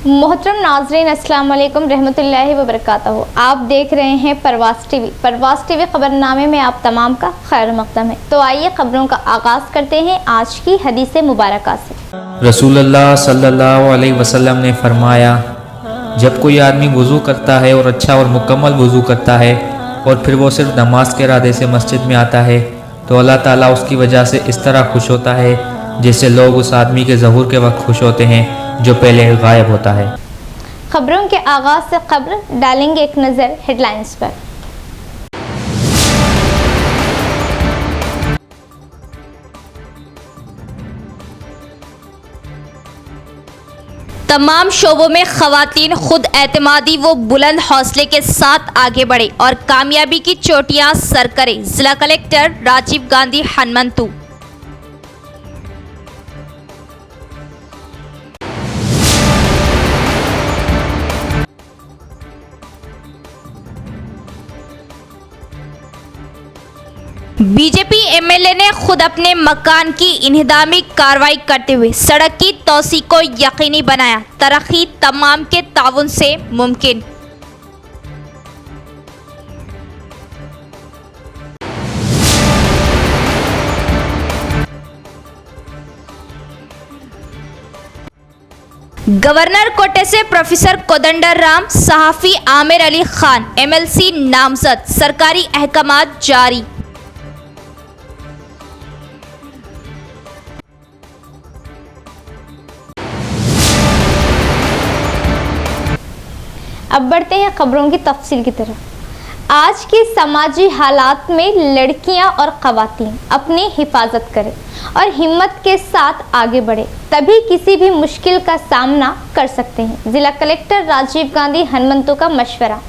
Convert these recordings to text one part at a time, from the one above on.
मोहतरम नाजरीन, अस्सलाम वालेकुम रहमतुल्लाहि व बरकातहू। आप देख रहे हैं परवास टीवी। परवास टीवी खबरनामे में आप तमाम का खैर मक़दम है। तो आइए खबरों का आगाज़ करते हैं आज की हदीस मुबारक से। रसूलुल्लाह सल्लल्लाहु अलैहि वसल्लम ने फरमाया, जब कोई आदमी वज़ू करता है और अच्छा और मुकम्मल वज़ू करता है और फिर वो सिर्फ नमाज के इरादे से मस्जिद में आता है तो अल्लाह ताला उसकी वजह से इस तरह खुश होता है जैसे लोग उस आदमी के ज़हूर के वक्त खुश होते हैं जो पहले गायब होता है। खबरों के आगाज़ से खबर डालेंगे एक नज़र हेडलाइंस पर। तमाम शोबों में खवातीन खुद एतमादी व बुलंद हौसले के साथ आगे बढ़े और कामयाबी की चोटियां सर करें। जिला collector Rajiv Gandhi Hanumantu. BJP MLA ने खुद अपने मकान की इन्हिदामी कार्रवाई करते हुए सड़क की तोसी को यकीनी बनाया। तरक्की तमाम के ताउन से मुमकिन। गवर्नर कोटे से प्रोफेसर कोदंडराम, सहाफ़ी आमिर अली खान एमएलसी नामजद। सरकारी अहकामात जारी। अब बढ़ते हैं खबरों की तफसील की तरफ। आज के समाजी हालात में लड़कियां और ख़वातीन अपनी हिफाजत करें और हिम्मत के साथ आगे बढ़े, तभी किसी भी मुश्किल का सामना कर सकते हैं। जिला कलेक्टर राजीव गांधी हनुमंतु का मशवरा।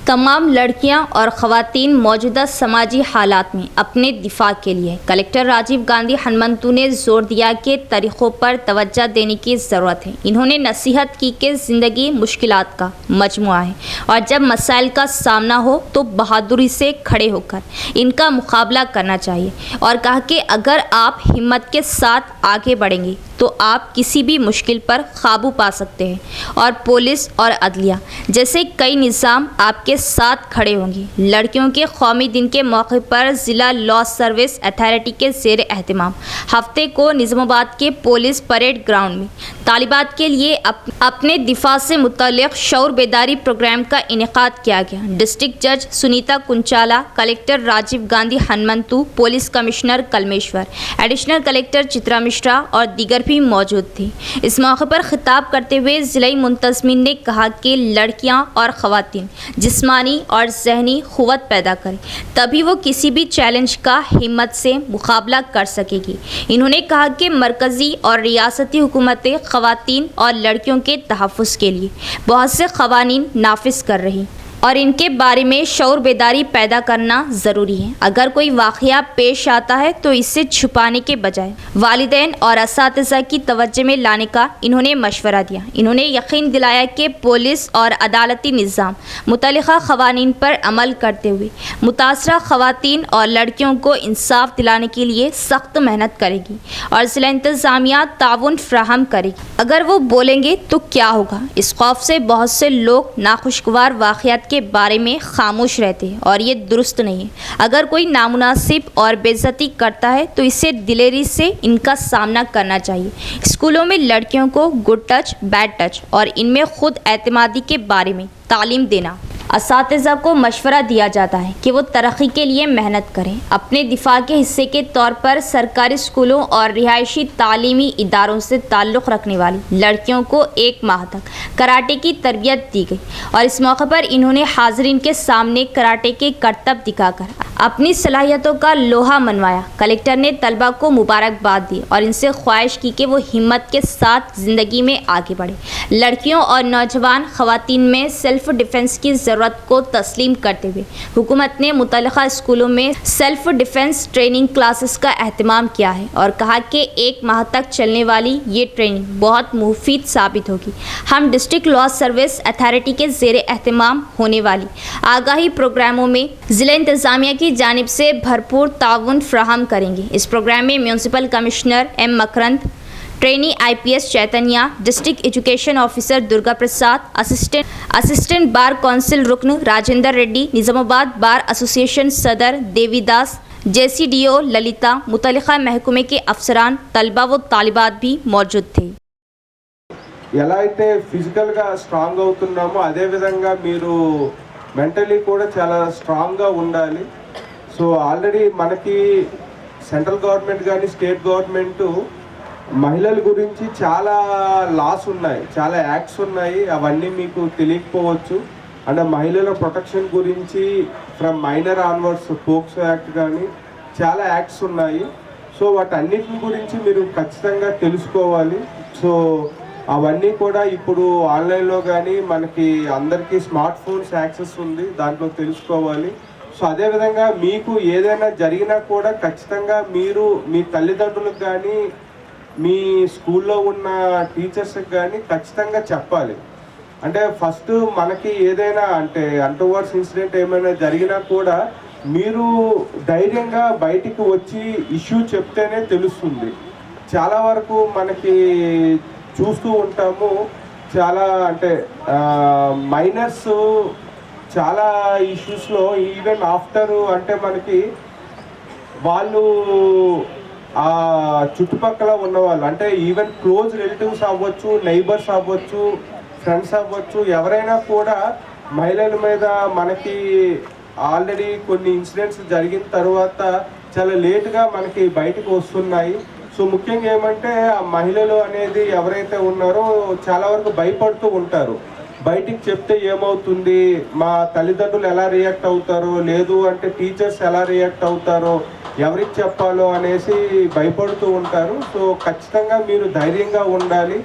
तमाम लड़कियां और ख़वातीन मौजूदा समाजी हालात में अपने दिफा के लिए कलेक्टर राजीव गांधी हनुमंतु ने जोर दिया कि तरीक़ों पर तवज्जो देने की ज़रूरत है। इन्होंने नसीहत की कि ज़िंदगी मुश्किलात का मजमुआ है और जब मसाइल का सामना हो तो बहादुरी से खड़े होकर इनका मुकाबला करना चाहिए और कहा कि अगर आप हिम्मत के साथ आगे बढ़ेंगे तो आप किसी भी मुश्किल पर काबू पा सकते हैं और पुलिस और अदलिया जैसे कई निज़ाम आपके साथ खड़े होंगे। लड़कियों के कौमी दिन के मौके पर ज़िला लॉ सर्विस अथॉरिटी के ज़ेर एहतमाम हफ्ते को निज़ामाबाद के पुलिस परेड ग्राउंड में तालिबात के लिए अपने दिफा से मुतल्लिक़ शऊर बेदारी प्रोग्राम का इनेकाद किया गया। डिस्ट्रिक्ट जज Sunita Kunchala, collector Rajiv Gandhi Hanumantu, police commissioner Kalmeshwar, additional collector Chitra Mishra और दीगर भी मौजूद थी। इस मौके पर खिताब करते हुए ज़िला मुंतज़मीन ने कहा कि लड़कियां और ख़वातीन जिस्मानी और ज़हनी क़ुव्वत पैदा करें तभी वो किसी भी चैलेंज का हिम्मत से मुकाबला कर सकेगी। इन्होंने कहा कि मरकज़ी और रियासती हुकूमतें ख़वातीन और लड़कियों के तहफ़्फ़ुज़ के लिए बहुत से क़वानीन नाफिज कर रही और इनके बारे में शऊर बेदारी पैदा करना ज़रूरी है। अगर कोई वाक़या पेश आता है तो इसे छुपाने के बजाय वालिदैन और असातिज़ा की तवज्जो में लाने का इन्होंने मशवरा दिया। इन्होंने यकीन दिलाया कि पुलिस और अदालती निज़ाम मुतल्लिक़ा क़वानीन पर अमल करते हुए मुतासरा ख़वातीन और लड़कियों को इंसाफ दिलाने के लिए सख्त मेहनत करेगी और ज़िला इंतज़ामिया ताउन फ़राहम करेगी। अगर वो बोलेंगे तो क्या होगा, इस खौफ से बहुत से लोग नाखुशगवार वाक़यात के बारे में खामोश रहते हैं और ये दुरुस्त नहीं है। अगर कोई नामुनासिब और बेइज्जती करता है तो इसे दिलेरी से इनका सामना करना चाहिए। स्कूलों में लड़कियों को गुड टच, बैड टच और इनमें खुद एतमादी के बारे में तालीम देना। असातिज़ा को मशवरा दिया जाता है कि वो तरक्की के लिए मेहनत करें। अपने दिफा के हिस्से के तौर पर सरकारी स्कूलों और रिहायशी तालीमी इदारों से ताल्लुक़ रखने वाली लड़कियों को 1 माह तक कराटे की तरबियत दी गई और इस मौके पर इन्होंने हाज़रीन के सामने कराटे के करतब दिखाकर अपनी सलाहियतों का लोहा मनवाया। कलेक्टर ने तलबा को मुबारकबाद दी और इनसे ख्वाहिश की कि वो हिम्मत के साथ ज़िंदगी में आगे बढ़े। लड़कियों और नौजवान ख़वातीन में सेल्फ़ डिफेंस की ज़रूरत को तस्लीम करते हुए हुकूमत ने मुतल्लिक़ा स्कूलों में सेल्फ़ डिफेंस ट्रेनिंग क्लासेस का अहतमाम किया है और कहा कि 1 माह तक चलने वाली ये ट्रेनिंग बहुत मुफीद साबित होगी। हम डिस्ट्रिक्ट लॉ सर्विस अथॉरिटी के ज़ेर एहतमाम होने वाली आगाही प्रोग्रामों में ज़िला इंतज़ामिया की जानिब से भरपूर ताउन फ़राहम करेंगे। इस प्रोग्राम में municipal commissioner M Makarand, trainee IPS Chaitanya, district education officer Durga Prasad, assistant bar council Rukan Rajendra Reddy, Nizamabad bar association सदर देवीदास, JCDO ललिता, मुतल्लिका महकमे के अफसरान, तलबा व तालिबात भी मौजूद थे। ఎలా అయితే ఫిజికల్గా స్ట్రాంగ్ అవుతున్నామో అదే విధంగా మీరు మెంటలీ కూడా చాలా స్ట్రాంగ్గా ఉండాలి. సో ఆల్రెడీ మనకి సెంట్రల్ గవర్నమెంట్ కానీ స్టేట్ గవర్నమెంటు మహిళల గురించి చాలా లాస్ ఉన్నాయి, చాలా యాక్ట్స్ ఉన్నాయి. అవన్నీ మీకు తెలియకపోవచ్చు. అంటే మహిళల ప్రొటెక్షన్ గురించి from minor onwards POCSO act కానీ చాలా యాక్ట్స్ ఉన్నాయి. సో వాటన్నిటి గురించి మీరు ఖచ్చితంగా తెలుసుకోవాలి. సో అవన్నీ కూడా ఇప్పుడు ఆన్లైన్లో కానీ మనకి అందరికీ స్మార్ట్ ఫోన్స్ యాక్సెస్ ఉంది, దాంట్లో తెలుసుకోవాలి. సో అదేవిధంగా మీకు ఏదైనా జరిగినా కూడా ఖచ్చితంగా మీరు మీ తల్లిదండ్రులకు కానీ మీ స్కూల్లో ఉన్న టీచర్స్కి కానీ ఖచ్చితంగా చెప్పాలి. అంటే ఫస్ట్ మనకి ఏదైనా అంటే అంటువర్డ్స్ ఇన్సిడెంట్ ఏమైనా జరిగినా కూడా మీరు ధైర్యంగా బయటికి వచ్చి ఇష్యూ చెప్తేనే తెలుస్తుంది. చాలా వరకు మనకి చూస్తూ ఉంటాము, చాలా అంటే మైనర్స్ చాలా ఇష్యూస్లో ఈవెన్ ఆఫ్టర్ అంటే మనకి వాళ్ళు ఆ చుట్టుపక్కల ఉన్నవాళ్ళు అంటే ఈవెన్ క్లోజ్ రిలేటివ్స్ అవ్వచ్చు, నైబర్స్ అవ్వచ్చు, ఫ్రెండ్స్ అవ్వచ్చు, ఎవరైనా కూడా మహిళల మీద మనకి ఆల్రెడీ కొన్ని ఇన్సిడెంట్స్ జరిగిన తర్వాత చాలా లేట్గా మనకి బయటకు వస్తున్నాయి. సో ముఖ్యంగా ఏమంటే ఆ మహిళలు అనేది ఎవరైతే ఉన్నారో చాలా వరకు భయపడుతూ ఉంటారు. బయటికి చెప్తే ఏమవుతుంది, మా తల్లిదండ్రులు ఎలా రియాక్ట్ అవుతారో, లేదు అంటే టీచర్స్ ఎలా రియాక్ట్ అవుతారో, ఎవరికి చెప్పాలో అనేసి భయపడుతూ ఉంటారు. సో ఖచ్చితంగా మీరు ధైర్యంగా ఉండాలి.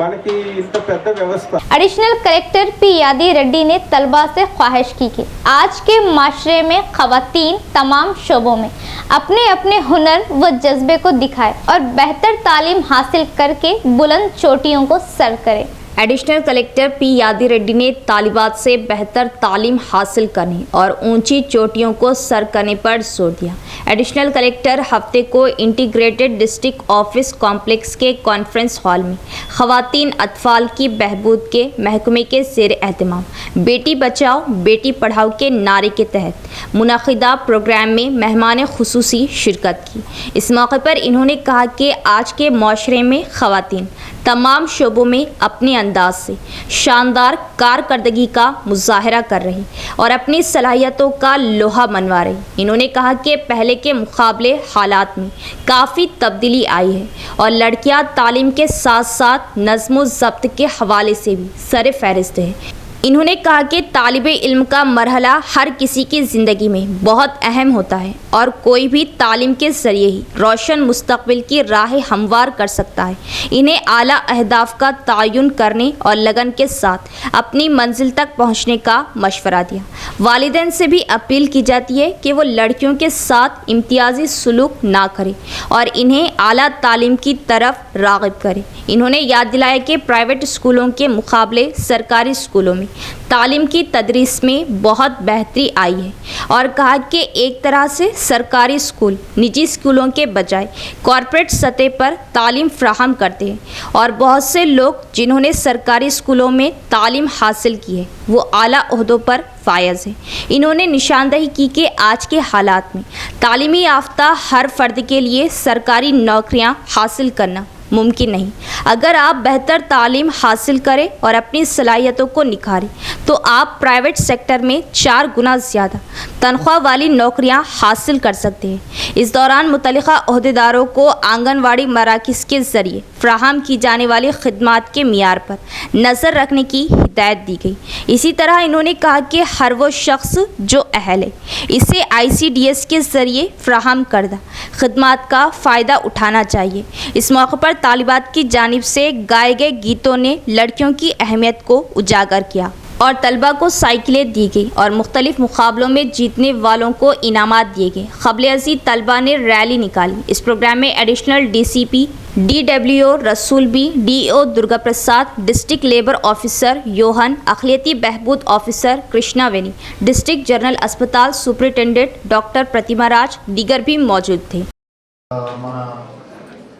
మనకి ఇంత పెద్ద వ్యవస్థ. एडिशनल कलेक्टर P यादी रेड्डी ने तलबा से ख्वाहिश की कि आज के माशरे में खवातीन तमाम शोबों में अपने अपने हुनर व जज्बे को दिखाए और बेहतर तालीम हासिल करके बुलंद चोटियों को सर करे। एडिशनल कलेक्टर P यादी रेड्डी ने तालिबात से बेहतर तालीम हासिल करने और ऊंची चोटियों को सर करने पर जोर दिया। एडिशनल कलेक्टर हफ्ते को इंटीग्रेटेड डिस्ट्रिक्ट ऑफिस कॉम्प्लेक्स के कॉन्फ्रेंस हॉल में ख़वातीन अतफाल की बहबूद के महकमे के ज़ेर एहतमाम बेटी बचाओ बेटी पढ़ाओ के नारे के तहत मुनाकिदा प्रोग्राम में मेहमान खुसूसी शिरकत की। इस मौके पर इन्होंने कहा कि आज के माशरे में ख़वातीन तमाम शोबों में अपने अंदाज से शानदार कारकर्दगी का मुजाहरा कर रही और अपनी सलाहियतों का लोहा मनवा रही। इन्होंने कहा कि पहले के मुकाबले हालात में काफ़ी तब्दीली आई है और लड़कियां तालीम के साथ साथ नज़्म व ज़ब्त के हवाले से भी सर फहरिस्त है। इन्होंने कहा कि तालिबे इल्म का मरहला हर किसी की ज़िंदगी में बहुत अहम होता है और कोई भी तालीम के ज़रिए ही रोशन मुस्तकबिल की राह हमवार कर सकता है। इन्हें आला अहदाफ का तयन करने और लगन के साथ अपनी मंजिल तक पहुंचने का मशवरा दिया। वालिदैन से भी अपील की जाती है कि वो लड़कियों के साथ इम्तियाजी सलूक ना करें और इन्हें आला तालीम की तरफ राग़िब करें। इन्होंने याद दिलाया कि प्राइवेट स्कूलों के मुकाबले सरकारी स्कूलों में तालीम की तदरीस में बहुत बेहतरी आई है और कहा कि एक तरह से सरकारी स्कूल निजी स्कूलों के बजाय कॉरपोरेट सतह पर तालीम फ्राहम करते हैं और बहुत से लोग जिन्होंने सरकारी स्कूलों में तालीम हासिल की है वो आला ओहदों पर फायज़ है। इन्होंने निशानदही की कि आज के हालात में तालीमी याफ्ता हर फ़र्द के लिए सरकारी नौकरियां हासिल करना मुमकिन नहीं। अगर आप बेहतर तालीम हासिल करें और अपनी सलाहियतों को निखारें तो आप प्राइवेट सेक्टर में 4 गुना ज़्यादा तनख्वाह वाली नौकरियां हासिल कर सकते हैं। इस दौरान मुतल्लिका अहदेदारों को आंगनवाड़ी मराकिज़ के ज़रिए फ्राहम की जाने वाली खिदमात के मियार पर नज़र रखने की हिदायत दी गई। इसी तरह इन्होंने कहा कि हर वो शख्स जो अहल है इसे ICDS के ज़रिए फ्राहम करदा खिदमात का फ़ायदा उठाना चाहिए। इस मौके पर तालिबात की जानिब से गाए गए गीतों ने लड़कियों की अहमियत को उजागर किया और तलबा को साइकिलें दी गई और मुख्तलिफ मुकाबलों में जीतने वालों को इनामात दिए गए। क़ब्ल अज़ीज़ तलबा ने रैली निकाली। इस प्रोग्राम में additional DCP DWO Rasool Bi, DO Durga Prasad, district labour officer Yohan, अखिलती बहबूद officer Krishna Veni, district general अस्पताल सुपरिटेंडेंट डॉक्टर प्रतिमा राज दीगर भी मौजूद थे।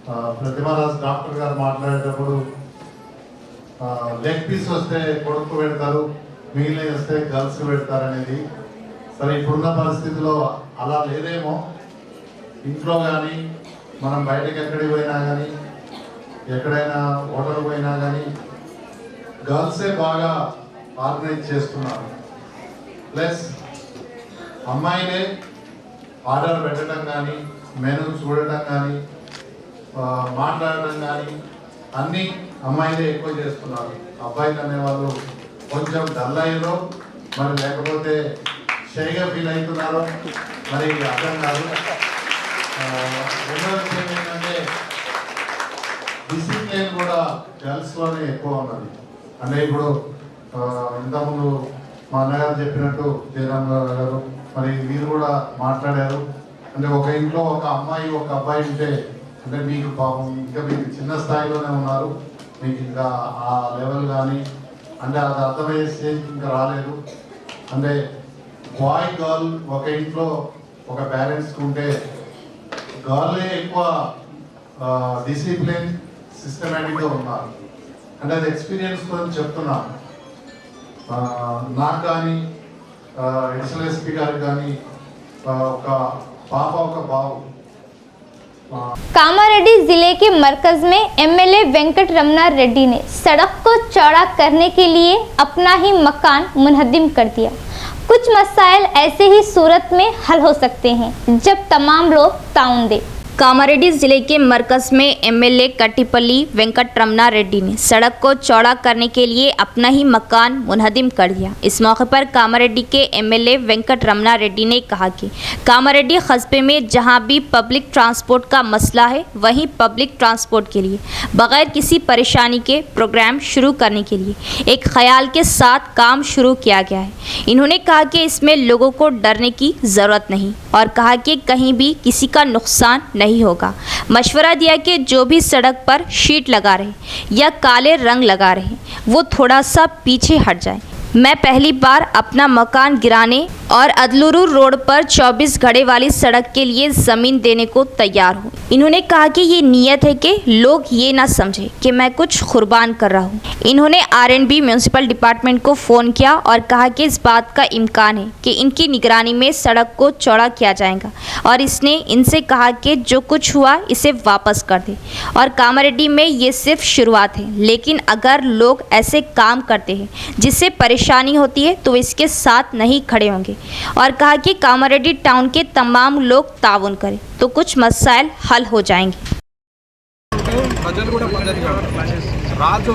ప్రతిమారాజ్ డాక్టర్ గారు మాట్లాడేటప్పుడు లెగ్ పీస్ వస్తే కొడుకు పెడతారు, మిగిలిన వస్తే గర్ల్స్ పెడతారు అనేది. సరే ఇప్పుడున్న పరిస్థితిలో అలా లేదేమో. ఇంట్లో కానీ మనం బయటకు ఎక్కడికి పోయినా కానీ ఎక్కడైనా హోటల్ పోయినా కానీ గర్ల్సే బాగా ఆర్గనైజ్ చేస్తున్నారు. ప్లస్ అమ్మాయిలే ఆర్డర్ పెట్టడం కానీ మెనూ చూడటం కానీ మాట్లాడటం కానీ అన్నీ అమ్మాయిలే ఎక్కువ చేస్తున్నారు. అబ్బాయిలు అనేవాళ్ళు కొంచెం డల్ అయ్యారో మరి లేకపోతే షైగా ఫీల్ అవుతున్నారో మరి అర్థం కాదు. రెండో విషయం ఏంటంటే డిసిప్లిన్ కూడా గర్ల్స్లోనే ఎక్కువ ఉన్నది. అంటే ఇప్పుడు ఇంతకుముందు మా అన్నగారు చెప్పినట్టు జయరామ్ గారు మరి మీరు కూడా మాట్లాడారు. అంటే ఒక ఇంట్లో ఒక అమ్మాయి ఒక అబ్బాయి ఉంటే అంటే మీకు పాపం ఇంకా మీకు చిన్న స్థాయిలోనే ఉన్నారు, మీకు ఇంకా ఆ లెవెల్ కానీ అంటే అది అర్థమయ్యే స్టేజ్ ఇంకా రాలేదు. అంటే బాయ్ గర్ల్ ఒక ఇంట్లో ఒక పేరెంట్స్కి ఉంటే గర్లే ఎక్కువ డిసిప్లిన్ సిస్టమేటిక్గా ఉన్నారు. అంటే అది ఎక్స్పీరియన్స్ గురించి చెప్తున్నాను. నాకు కానీ ఎడిషనల్ ఎస్పీ గారికి కానీ ఒక పాప ఒక బాబు. कामारेड्डी जिले के मरकज में एमएलए वेंकट रमना रेड्डी ने सड़क को चौड़ा करने के लिए अपना ही मकान मुनहदिम कर दिया। कुछ मसाइल ऐसे ही सूरत में हल हो सकते हैं जब तमाम लोग ताउन दे। कामारेड्डी जिले के मरकज में एमएलए कट्टीपल्ली वेंकट रमना रेड्डी ने सड़क को चौड़ा करने के लिए अपना ही मकान मुनहदिम कर दिया। इस मौके पर कामारेड्डी के एमएलए वेंकट रमना रेड्डी ने कहा कि कामारेड्डी कस्बे में जहां भी पब्लिक ट्रांसपोर्ट का मसला है वहीं पब्लिक ट्रांसपोर्ट के लिए बगैर किसी परेशानी के प्रोग्राम शुरू करने के लिए एक ख्याल के साथ काम शुरू किया गया है। इन्होंने कहा कि इसमें लोगों को डरने की ज़रूरत नहीं और कहा कि कहीं भी किसी का नुकसान नहीं होगा। मशवरा दिया कि जो भी सड़क पर शीट लगा रहे या काले रंग लगा रहे वो थोड़ा सा पीछे हट जाए। मैं पहली बार अपना मकान गिराने और अदलुरु रोड पर 24 घड़े वाली सड़क के लिए ज़मीन देने को तैयार हूँ। इन्होंने कहा कि ये नीयत है कि लोग ये ना समझे कि मैं कुछ कुर्बान कर रहा हूँ। इन्होंने आरएनबी म्यूनसिपल डिपार्टमेंट को फ़ोन किया और कहा कि इस बात का इम्कान है कि इनकी निगरानी में सड़क को चौड़ा किया जाएगा और इसने इनसे कहा कि जो कुछ हुआ इसे वापस कर दे और कामारेड्डी में ये सिर्फ शुरुआत है, लेकिन अगर लोग ऐसे काम करते हैं जिससे परेशानी होती है तो इसके साथ नहीं खड़े होंगे और कहा कि कामारेड्डी टाउन के तमाम लोग ताउन करें तो कुछ मसाइल हल हो जाएंगे। ప్రజలు కూడా పద్ధతి రాజు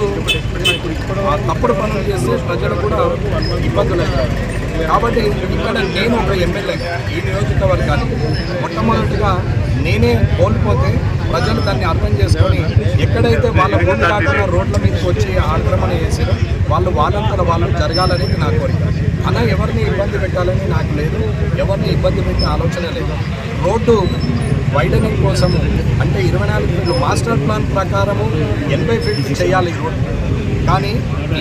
తప్పుడు పనులు చేస్తే ప్రజలు కూడా ఇబ్బందులు అవుతాయి. కాబట్టి ఇక్కడ నేను ఒక ఎమ్మెల్యే ఈ నియోజకవర్గానికి మొట్టమొదటిగా నేనే కోల్పోతే ప్రజలు దాన్ని అర్థం చేసుకొని ఎక్కడైతే వాళ్ళ భూమి కాకుండా రోడ్ల మీదకి వచ్చి ఆక్రమణ చేసారో వాళ్ళంతా వాళ్ళు జరగాలనేది నా కోరిక. అలా ఎవరిని ఇబ్బంది పెట్టాలని నాకు లేదు, ఎవరిని ఇబ్బంది పెట్టే ఆలోచన లేదు. రోడ్డు వైడనింగ్ కోసము అంటే 24 ఫీట్లు మాస్టర్ ప్లాన్ ప్రకారము 80 ఫీట్లు చేయాలి రోడ్డు. కానీ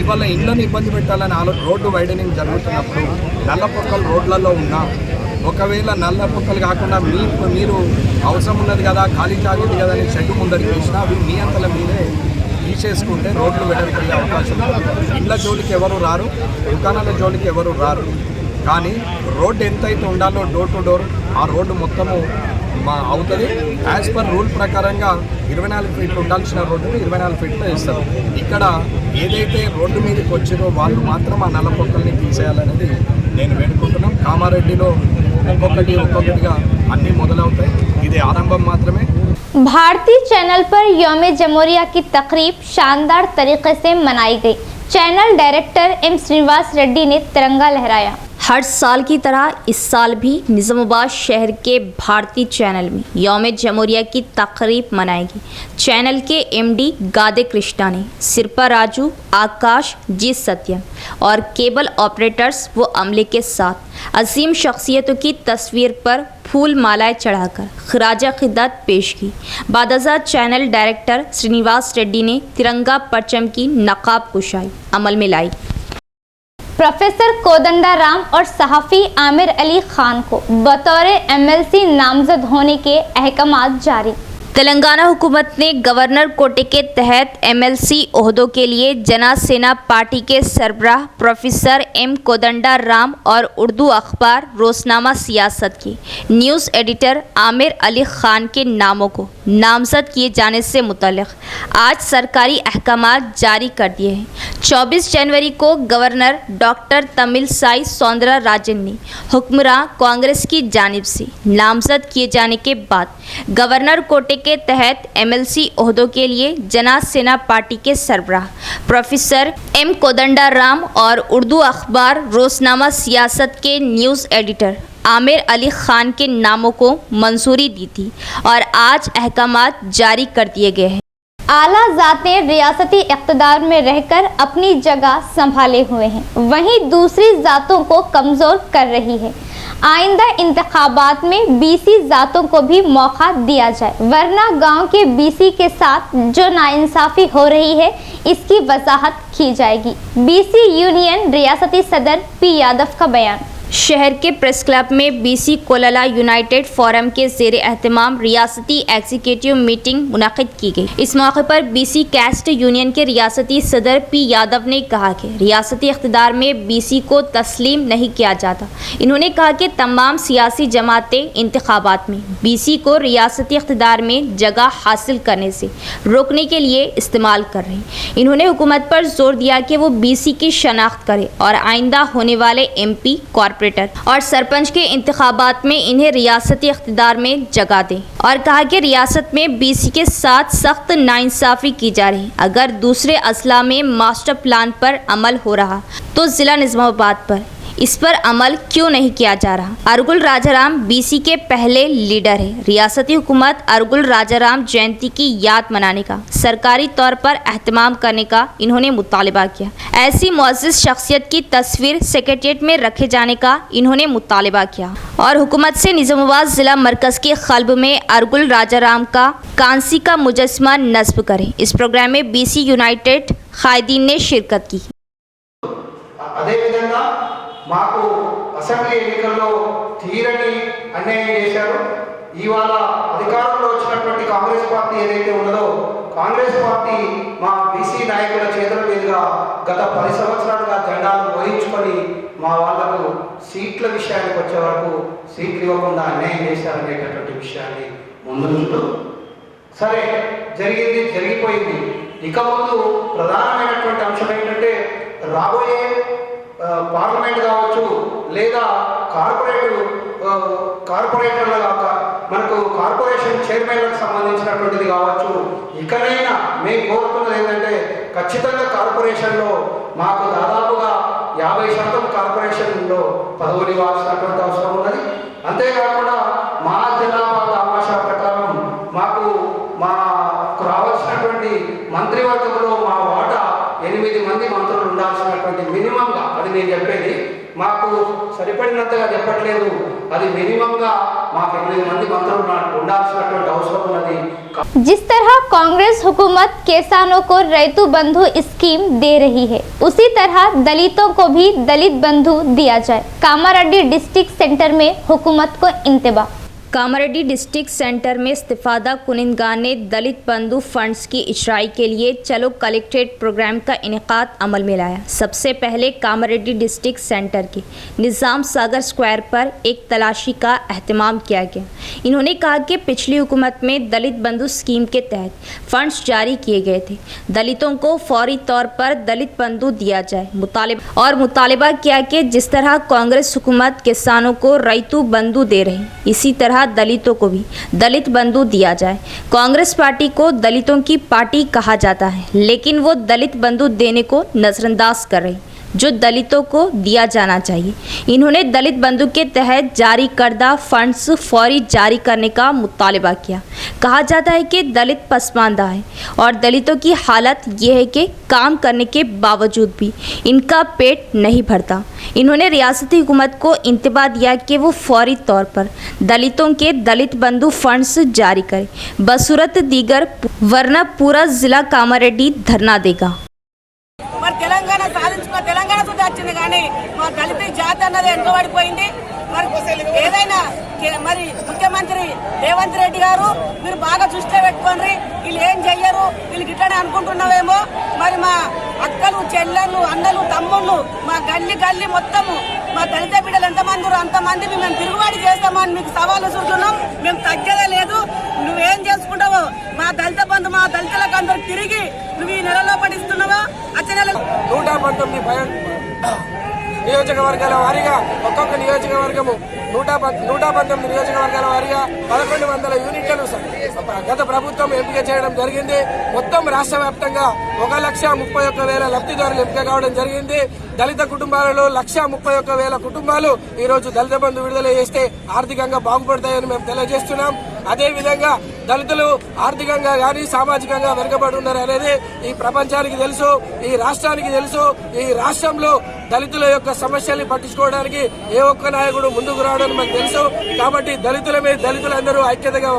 ఇవాళ ఇళ్ళని ఇబ్బంది పెట్టాలని రోడ్డు వైడనింగ్ జరుగుతున్నప్పుడు నల్ల పొక్కలు రోడ్లలో ఉన్నా ఒకవేళ నల్ల పొక్కలు కాకుండా మీరు అవసరం ఉన్నది కదా ఖాళీ జాగ్రత్త కదా అని షెడ్ ముందరికి వేసినా అవి మీ అంతలో మీరే తీసేసుకుంటే రోడ్లు వెడల్పయ్యే అవకాశం ఉంది. ఇళ్ళ జోలికి ఎవరు రారు, దుకాణాల జోలికి ఎవరు రారు. కానీ రోడ్డు ఎంతైతే ఉండాలో డోర్ టు డోర్ ఆ రోడ్డు మొత్తము అవుతుంది. యాజ్ పర్ రూల్ ప్రకారంగా 24 ఫీట్లు ఉండాల్సిన రోడ్డుని 24 ఫీట్లు వేస్తారు. ఇక్కడ ఏదైతే రోడ్డు మీదకి వచ్చిరో వాళ్ళు మాత్రం ఆ నల్ల పొక్కల్ని తీసేయాలనేది నేను వేడుకుంటున్నాం. కామారెడ్డిలో ఒక్కొక్కటిగా అన్నీ మొదలవుతాయి. ఇది ఆరంభం మాత్రమే. भारतीय चैनल पर यौम जमहूरिया की तकरीब शानदार तरीके से मनाई गई। Channel director M Srinivas Reddy ने तिरंगा लहराया। हर साल की तरह इस साल भी निज़ामाबाद शहर के भारतीय चैनल में यौम जमहूरिया की तकरीब मनाएगी। चैनल के एमडी गादे कृष्णा ने सिरपा राजू, आकाश, जी सत्यम और केबल ऑपरेटर्स व अमले के साथ अजीम शख्सियतों की तस्वीर पर फूल मालाएं चढ़ाकर खराजा खिदमत पेश की। बादशाह चैनल डायरेक्टर श्रीनिवास रेड्डी ने तिरंगा परचम की नकाब कुशाई अमल में लाई। प्रोफेसर कोदंडा राम और सहाफ़ी आमिर अली खान को बतौर एमएलसी नामजद होने के अहकामात जारी। तेलंगाना हुकूमत ने गवर्नर कोटे के तहत एमएलसी ओहदों के लिए जना सेना पार्टी के सरबराह प्रोफेसर एम कोदंडा राम और उर्दू अखबार रोजनामा सियासत के न्यूज़ एडिटर आमिर अली ख़ान के नामों को नामजद किए जाने से मुतल्लिक़ आज सरकारी अहकामात जारी कर दिए हैं। 24 जनवरी को गवर्नर डॉक्टर तमिलसाई सौंदरराजन ने हुक्मरां कांग्रेस की जानिब से नामजद किए जाने के बाद गवर्नर कोटे के तहत एमएलसी ओहदों के लिए जना सेना पार्टी के सरबराह प्रोफेसर एम कोदंडा राम और उर्दू अखबार रोजनामा सियासत के न्यूज़ एडिटर आमिर अली ख़ान के नामों को मंजूरी दी थी और आज अहकामात जारी कर दिए गए हैं। आला ज़ातें रियासती इक़्तिदार में रहकर अपनी जगह संभाले हुए हैं, वहीं दूसरी ज़ातों को कमज़ोर कर रही है। आइंदा इंतखाबात में बीसी ज़ातों को भी मौका दिया जाए, वरना गांव के बीसी के साथ जो नाइंसाफ़ी हो रही है इसकी वजाहत की जाएगी। बीसी यूनियन रियासती सदर पी यादव का बयान। शहर के प्रेस क्लब में बीसी कोलाला यूनाइटेड फोरम के ज़ेर एहतमाम रियासती एग्जीक्यूटिव मीटिंग मुनक़िद की गई। इस मौके पर बीसी कैस्ट यूनियन के रियासती सदर पी यादव ने कहा कि रियासती इक़्तिदार में बीसी को तस्लीम नहीं किया जाता। इन्होंने कहा कि तमाम सियासी जमातें इंतखाबात में बीसी को रियासती इक़्तिदार में जगह हासिल करने से रोकने के लिए इस्तेमाल कर रही। इन्होंने हुकूमत पर जोर दिया कि वो बीसी की शनाख्त करे और आइंदा होने वाले MP और सरपंच के इंतखाबात में इन्हें रियासती इक़्तिदार में जगह दें और कहा कि रियासत में बीसी के साथ सख्त नाइंसाफ़ी की जा रही। अगर दूसरे अजला में मास्टर प्लान पर अमल हो रहा तो ज़िला निज़ामाबाद पर इस पर अमल क्यों नहीं किया जा रहा। अरगुल राजाराम बीसी के पहले लीडर है। रियासती हुकूमत अरगुल राजाराम जयंती की याद मनाने का सरकारी तौर पर एहतमाम करने का इन्होंने मुतालबा किया। ऐसी मुअज़्ज़िज़ शख्सियत की तस्वीर सेक्रेटेरिएट में रखे जाने का इन्होंने मुतालबा किया और हुकूमत से निज़ामाबाद ज़िला मरकज़ के क़ल्ब में अरगुल राजाराम का कांसी का मुजस्समा नस्ब करें। इस प्रोग्राम में बीसी यूनाइटेड क़ायदीन ने शिरकत की। మాకు అసెంబ్లీ ఎన్నికల్లో తీరని అన్యాయం చేశారు। ఇవాళ అధికారంలో వచ్చినటువంటి కాంగ్రెస్ పార్టీ ఏదైతే ఉన్నదో కాంగ్రెస్ పార్టీ మా బీసీ నాయకుల చేతుల మీదుగా గత 10 సంవత్సరాలుగా జెండాలు మోయించుకొని మా వాళ్లకు సీట్ల విషయానికి వచ్చే వరకు సీట్లు ఇవ్వకుండా అన్యాయం చేశారనేటటువంటి విషయాన్ని ముందుంచుతూ సరే జరిగింది జరిగిపోయింది। ఇక ముందు ప్రధానమైనటువంటి అంశం ఏంటంటే రాబోయే పార్లమెంట్ కావచ్చు లేదా కార్పొరేటర్ల మనకు కార్పొరేషన్ చైర్మన్లకు సంబంధించినటువంటిది కావచ్చు, ఇకనైనా మేము కోరుతున్నది ఏంటంటే ఖచ్చితంగా కార్పొరేషన్లో మాకు దాదాపుగా 50% కార్పొరేషన్లో పదవులు ఇవ్వాల్సినటువంటి అవసరం ఉన్నది। అంతేకాకుండా మా జనాభా తమాషా ప్రకారం మాకు రావాల్సినటువంటి మంత్రివర్గంలో మా వాటా 8 మంది మంత్రులు ఉండాల్సినటువంటి మినిమంగా, అది నేను చెప్పేది మాకు సరిపడినంతగా చెప్పట్లేదు, అది మినిమంగా మాకు 8 మంది మంత్రులు ఉండాల్సినటువంటి అవసరం ఉన్నది। जिस तरह कांग्रेस हुकूमत किसानों को रैतु बंधु स्कीम दे रही है, उसी तरह दलितों को भी दलित बंधु दिया जाए। कामारेड्डी डिस्ट्रिक्ट सेंटर में हुकूमत को इंतबाह। कामारेड्डी डिस्ट्रिक्ट सेंटर में इस्तिफादा कुनिंदगान ने दलित बंधु फंड्स की इजराई के लिए चलो कलेक्ट्रेट प्रोग्राम का इनेकाद अमल में लाया। सबसे पहले कामारेड्डी डिस्ट्रिक्ट सेंटर के निज़ाम सागर स्क्वायर पर एक तलाशी का एहतमाम किया गया। इन्होंने कहा कि पिछली हुकूमत में दलित बंधु स्कीम के तहत फंड्स जारी किए गए थे, दलितों को फौरी तौर पर दलित बंधु दिया जाए। मुतालबा किया कि जिस तरह कांग्रेस हुकूमत किसानों को रैतु बंधु दे रही, इसी तरह दलितों को भी दलित बंधु दिया जाए। कांग्रेस पार्टी को दलितों की पार्टी कहा जाता है, लेकिन वो दलित बंधु देने को नज़रअंदाज कर रही जो दलितों को दिया जाना चाहिए। इन्होंने दलित बंधु के तहत जारी करदा फंड्स फौरी जारी करने का मुतालबा किया। कहा जाता है कि दलित पसमानदा है और दलितों की हालत ये है कि काम करने के बावजूद भी इनका पेट नहीं भरता। इन्होंने रियासती हुकूमत को इंतबाह दिया कि वो फौरी तौर पर दलितों के दलित बंधु फंड्स जारी करे, बसूरत दीगर, वरना पूरा ज़िला कामारेड्डी धरना देगा। మరి తెలంగాణ సాధించుకున్న తెలంగాణ సుధా వచ్చింది కానీ మా దళిత జాతి అన్నది వెనుకబడిపోయింది. మరి ఏదైనా మరి ముఖ్యమంత్రి రేవంత్ రెడ్డి గారు మీరు బాగా దృష్టిలో పెట్టుకోండి, వీళ్ళు ఏం చెయ్యరు, వీళ్ళు గిట్లనే అనుకుంటున్నావేమో. మరి మా అక్కలు చెల్లెళ్ళు అన్నలు తమ్ముళ్ళు మా గల్లి మొత్తము మా దళిత బిడ్డలు ఎంతమంది అంతమంది మేము తిరుగుబాటు చేస్తామని మీకు సవాలు చూస్తున్నాం. మేము తగ్గేదే లేదు. నువ్వేం చేసుకుంటావో మా దళిత బంధు మా దళితులకు అందరూ తిరిగి నువ్వు ఈ నెలలో పడిస్తున్నావా వచ్చే నెల 119 నియోజకవర్గాల వారీగా ఒక్కొక్క నియోజకవర్గము 119 నియోజకవర్గాల వారీగా 1100 యూనిట్లను గత ప్రభుత్వం ఎంపిక చేయడం జరిగింది. మొత్తం రాష్ట్ర వ్యాప్తంగా 1,31,000 లబ్ధిదారులు ఎంపిక కావడం జరిగింది. దళిత కుటుంబాలలో 1,31,000 కుటుంబాలు ఈ రోజు దళిత బంధు విడుదల చేస్తే ఆర్థికంగా బాగుపడతాయని మేము తెలియజేస్తున్నాం. అదేవిధంగా దళితులు ఆర్థికంగా కానీ సామాజికంగా వెనుకబడి ఉన్నారు అనేది ఈ ప్రపంచానికి తెలుసు, ఈ రాష్ట్రానికి తెలుసు. ఈ రాష్ట్రంలో దళితుల యొక్క సమస్యల్ని పట్టించుకోవడానికి ఏ ఒక్క నాయకుడు ముందుకు రావడం మనకు తెలుసు. కాబట్టి దళితుల మీద దళితులందరూ ఐక్యతగా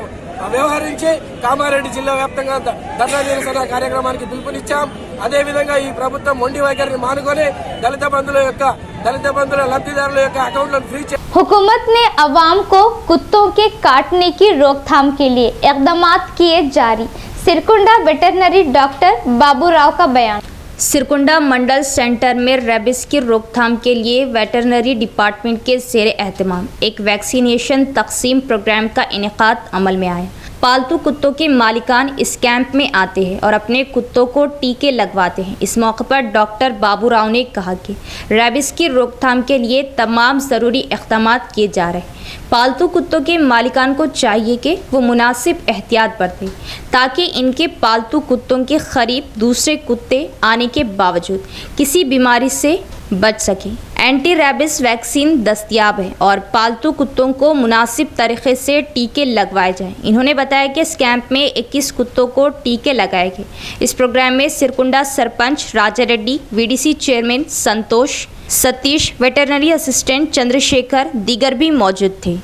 వ్యవహరించి కామారెడ్డి జిల్లా వ్యాప్తంగా ధర్నా నిరసన కార్యక్రమానికి పిలుపునిచ్చాం. అదేవిధంగా ఈ ప్రభుత్వం మొండి వైఖరిని మానుకొని దళిత బంధువుల లబ్ధిదారుల యొక్క అకౌంట్లను ఫ్రీ हुकूमत ने अवाम को कुत्तों के काटने की रोकथाम के लिए इक़दामात किए जारी। सिरकुंडा वेटरनरी डॉक्टर बाबूराव का बयान। सिरकुंडा मंडल सेंटर में रेबिस की रोकथाम के लिए वेटरनरी डिपार्टमेंट के ज़ेर एहतमाम एक वैक्सीनेशन तकसीम प्रोग्राम का इनेकाद अमल में आया। पालतू कुत्तों के मालिकान इस कैंप में आते हैं और अपने कुत्तों को टीके लगवाते हैं। इस मौके पर डॉक्टर बाबूराव ने कहा कि रेबिस की रोकथाम के लिए तमाम ज़रूरी इक़दामात किए जा रहे हैं। पालतू कुत्तों के मालिकान को चाहिए कि वो मुनासिब एहतियात बरतें ताकि इनके पालतू कुत्तों के करीब दूसरे कुत्ते आने के बावजूद किसी बीमारी से बच सकें। एंटी रेबिस वैक्सीन दस्तयाब है और पालतू कुत्तों को मुनासिब तरीके से टीके लगवाए जाएं। इन्होंने बताया कि इस कैंप में 21 कुत्तों को टीके लगाए गए। इस प्रोग्राम में सिरकुंडा सरपंच राजा रेड्डी, वीडीसी चेयरमैन संतोष, सतीश, वेटरनरी असिस्टेंट चंद्रशेखर दीगर भी मौजूद थे।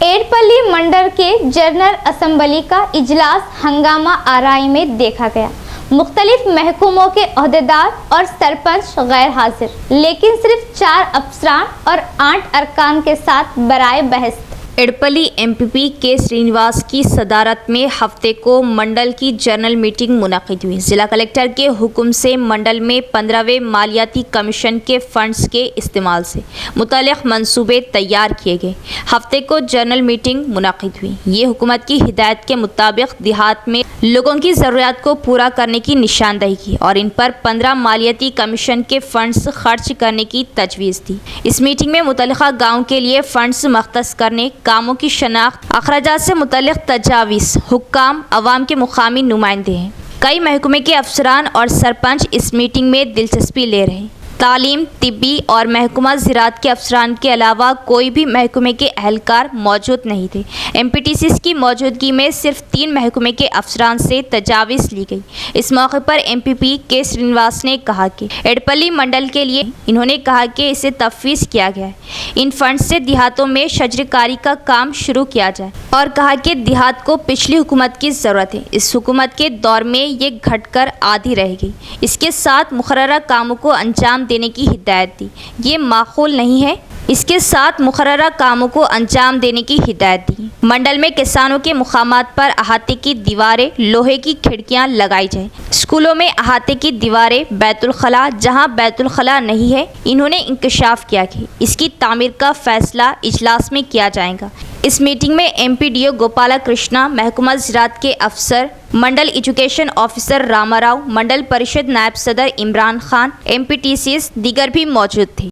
एडपल्ली मंडल के जनरल असम्बली का इजलास हंगामा आराई में देखा गया। मुख्तलिफ महकूमों के ओहदेदार और सरपंच गैर हाजिर, लेकिन सिर्फ 4 अफसरान और 8 अरकान के साथ बराए बहस। एडपल्ली एमपीपी के श्रीनिवास की सदारत में हफ्ते को मंडल की जनरल मीटिंग मुनक़िद हुई। जिला कलेक्टर के हुक्म से मंडल में 15वें मालियाती कमीशन के फंड्स के इस्तेमाल से मुतल्लिक़ मंसूबे तैयार किए गए। हफ्ते को जनरल मीटिंग मुनक़िद हुई। ये हुकूमत की हिदायत के मुताबिक देहात में लोगों की ज़रूरियात को पूरा करने की निशानदही की और इन पर 15 मालियाती कमीशन के फंड्स खर्च करने की तजवीज़ थी। इस मीटिंग में मुतल्लिक़ा गाँव के लिए फंड्स मख्तस करने, कामों की शनाख्त, अखराजात से मुतल्लिक़ तजावीज़, हुक्काम, अवाम के मुकामी नुमाइंदे हैं। कई महकमे के अफसरान और सरपंच इस मीटिंग में दिलचस्पी ले रहे हैं। तालीम, तिब्बी और महकमा ज़राअत के अफसरान के अलावा कोई भी महकमे के अहलकार मौजूद नहीं थे। MPTCs की मौजूदगी में सिर्फ 3 महकमे के अफसरान से तजावीज़ ली गई। इस मौके पर MPP के श्रीनिवास ने कहा कि एडपल्ली मंडल के लिए इन्होंने कहा कि इसे तफवीज़ किया गया है। इन फंड से देहातों में शजरकारी का काम शुरू किया जाए और कहा कि देहात को पिछली हुकूमत की ज़रूरत है। इस हुकूमत के दौर में ये घटकर आधी रह गई। इसके साथ मुकर्ररा कामों को अंजाम देने की हिदायत दी। ये माकूल नहीं है। इसके साथ मुकर्ररा कामों को अंजाम देने की हिदायत दी। मंडल में किसानों के मुकामात पर अहाते की दीवारें, लोहे की खिड़कियां लगाई जाए। स्कूलों में अहाते की दीवारें, बैतुल खला जहां बैतुल खला नहीं है इन्होंने इंकशाफ किया कि इसकी तामीर का फैसला इजलास में किया जाएगा। इस मीटिंग में MPDO गोपाला कृष्णा, महकमा ज़राअत के अफसर, मंडल एजुकेशन ऑफिसर रामाराव, मंडल परिषद नायब सदर इमरान खान, MPTCs दीगर भी मौजूद थे।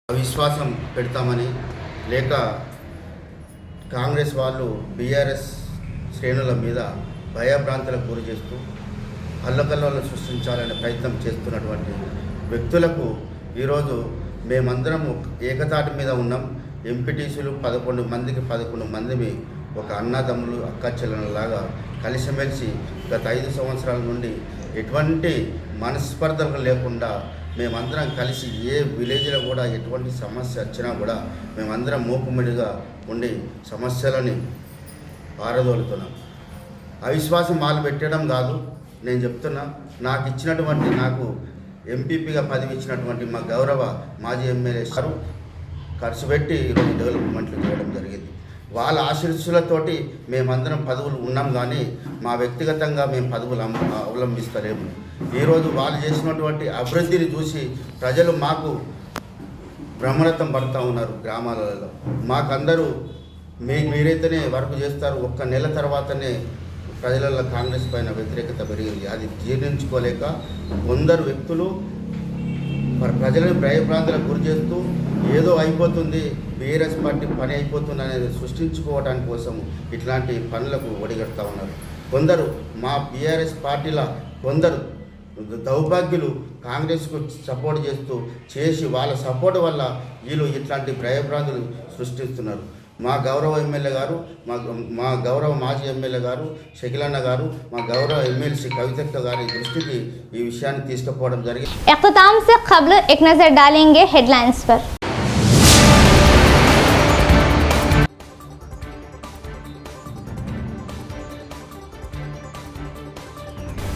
అవిశ్వాసం పెడతామని లేక కాంగ్రెస్ వాళ్ళు BRS శ్రేణుల మీద భయభ్రాంతులకు గురి చేస్తూ అల్లకల్లోలను సృష్టించాలనే ప్రయత్నం చేస్తున్నటువంటి వ్యక్తులకు ఈరోజు మేమందరం ఏకతాటి మీద ఉన్నాం. ఎంపీటీసీలు 11 మందికి 11 మందిమి ఒక అన్నదమ్ములు అక్క చెల్లెళ్ళలాగా కలిసిమెలిసి గత 5 సంవత్సరాల నుండి ఎటువంటి మనస్పర్ధలు లేకుండా మేమందరం కలిసి ఏ విలేజ్లో కూడా ఎటువంటి సమస్య వచ్చినా కూడా మేమందరం మూకుమ్మడిగా ఉండి సమస్యలని పారదోలుతున్నాం. అవిశ్వాసం వాళ్ళు పెట్టడం కాదు, నేను చెప్తున్నా. నాకు ఎంపీపీగా పదవి ఇచ్చినటువంటి మా గౌరవ మాజీ ఎమ్మెల్యే గారు ఖర్చు పెట్టి ఈరోజు డెవలప్మెంట్లు చేయడం జరిగింది. వాళ్ళ ఆశీస్సులతోటి మేమందరం పదవులు ఉన్నాం, కానీ మా వ్యక్తిగతంగా మేము పదవులు అవలంబిస్తలేము. ఈరోజు వాళ్ళు చేసినటువంటి అభివృద్ధిని చూసి ప్రజలు మాకు బ్రహ్మరథం పడుతూ ఉన్నారు. గ్రామాలలో మాకందరూ మీరైతేనే వర్క్ చేస్తారు, ఒక్క నెల తర్వాతనే ప్రజలలో కాంగ్రెస్ పైన వ్యతిరేకత పెరిగింది. అది జీర్ణించుకోలేక కొందరు వ్యక్తులు ప్రజలను భయభ్రాంతులకు గురి చేస్తూ ఏదో అయిపోతుంది, బీఆర్ఎస్ పార్టీ పని అయిపోతుంది అనేది సృష్టించుకోవడానికి కోసం ఇట్లాంటి పనులకు ఒడిగడతా ఉన్నారు. కొందరు మా బీఆర్ఎస్ పార్టీల కొందరు దౌర్భాగ్యులు కాంగ్రెస్కు సపోర్ట్ చేసి వాళ్ళ సపోర్ట్ వల్ల వీళ్ళు ఇట్లాంటి భయభ్రాంతులు సృష్టిస్తున్నారు. మా గౌరవ ఎమ్మెల్యే గారు, మా గౌరవ మాజీ ఎమ్మెల్యే గారు షకిలన్న గారు, మా గౌరవ ఎమ్మెల్సీ కవితక్క గారి దృష్టికి ఈ విషయాన్ని తీసుకుపోవడం జరిగింది. इख्तिताम से क़ब्ल एक नज़र डालेंगे हेडलाइंस पर।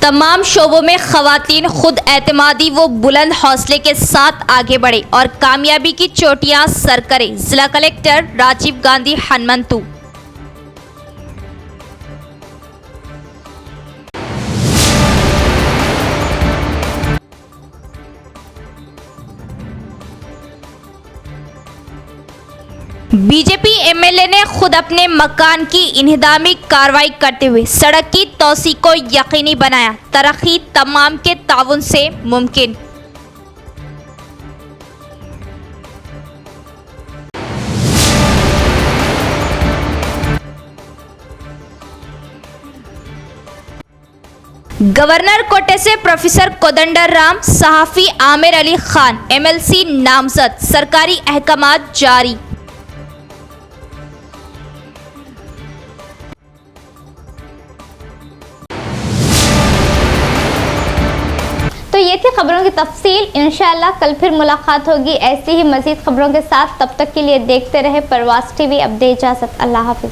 तमाम शोबों में खवातीन खुद एतमादी व बुलंद हौसले के साथ आगे बढ़े और कामयाबी की चोटियां सर करे। जिला collector Rajiv Gandhi Hanumantu. BJP MLA ने खुद अपने मकान की इन्हिदामी कार्रवाई करते हुए सड़क की तोसी को यकीनी बनाया। तरक्की तमाम के ताउन से मुमकिन। गवर्नर कोटे से प्रोफेसर कोदंडर राम, सहाफी आमिर अली खान एमएलसी नामजद। सरकारी अहकामात जारी। तो ये थी खबरों की तफसील। इंशाअल्लाह कल फिर मुलाकात होगी ऐसी ही मजीद खबरों के साथ। तब तक के लिए देखते रहे परवास टीवी। अब दे इजाज़त। अल्लाह हाफिज़।